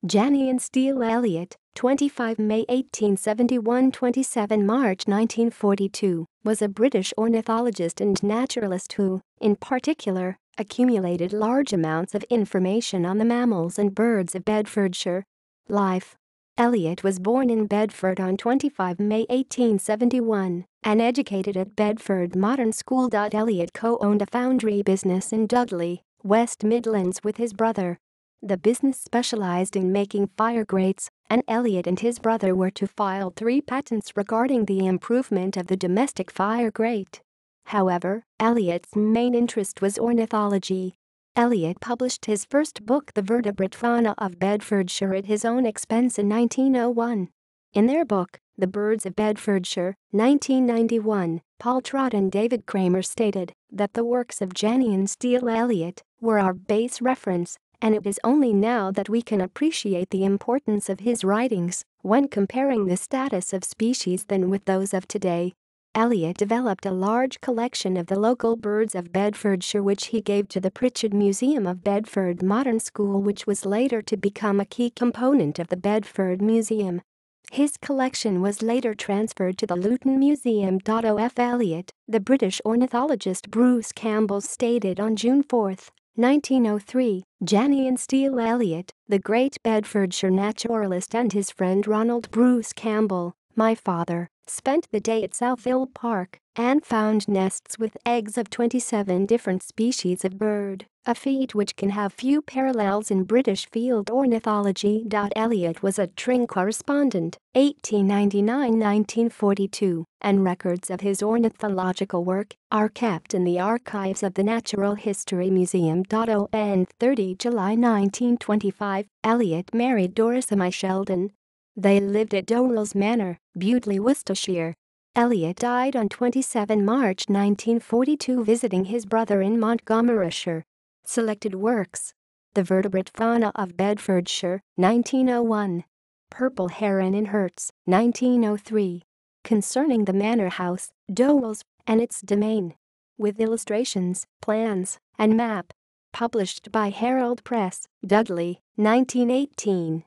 Jannion Steele Elliott, 25 May 1871 – 27 March 1942, was a British ornithologist and naturalist who, in particular, accumulated large amounts of information on the mammals and birds of Bedfordshire. Life. Elliott was born in Bedford on 25 May 1871 and educated at Bedford Modern School. Elliott co-owned a foundry business in Dudley, West Midlands with his brother. The business specialized in making fire grates, and Elliott and his brother were to file 3 patents regarding the improvement of the domestic fire grate. However, Elliott's main interest was ornithology. Elliott published his first book, The Vertebrate Fauna of Bedfordshire, at his own expense in 1901. In their book, The Birds of Bedfordshire, 1991, Paul Trott and David Kramer stated that the works of Jannion Steele Elliott were our base reference, and it is only now that we can appreciate the importance of his writings when comparing the status of species then with those of today. Elliott developed a large collection of the local birds of Bedfordshire which he gave to the Pritchard Museum of Bedford Modern School, which was later to become a key component of the Bedford Museum. His collection was later transferred to the Luton Museum. O.F. Elliott, the British ornithologist Bruce Campbell, stated on June 4, 1903, Jannion Steele Elliott, the great Bedfordshire naturalist, and his friend Ronald Bruce Campbell, my father, spent the day at Southill Park and found nests with eggs of 27 different species of bird, a feat which can have few parallels in British field ornithology. Elliott was a Tring correspondent, 1899–1942, and records of his ornithological work are kept in the archives of the Natural History Museum. On 30 July 1925, Elliott married Doris M. Sheldon. They lived at Dowells Manor, Bewdley, Worcestershire. Elliott died on 27 March 1942 visiting his brother in Montgomeryshire. Selected works: The Vertebrate Fauna of Bedfordshire, 1901. Purple Heron in Herts, 1903. Concerning the Manor House, Dowells, and its domain. With illustrations, plans, and map. Published by Herald Press, Dudley, 1918.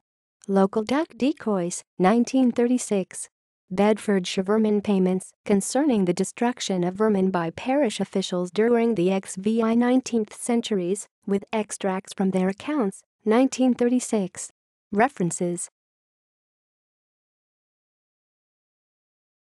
Local Duck Decoys, 1936. Bedfordshire Vermin Payments, concerning the destruction of vermin by parish officials during the XVII 19th centuries, with extracts from their accounts, 1936. References: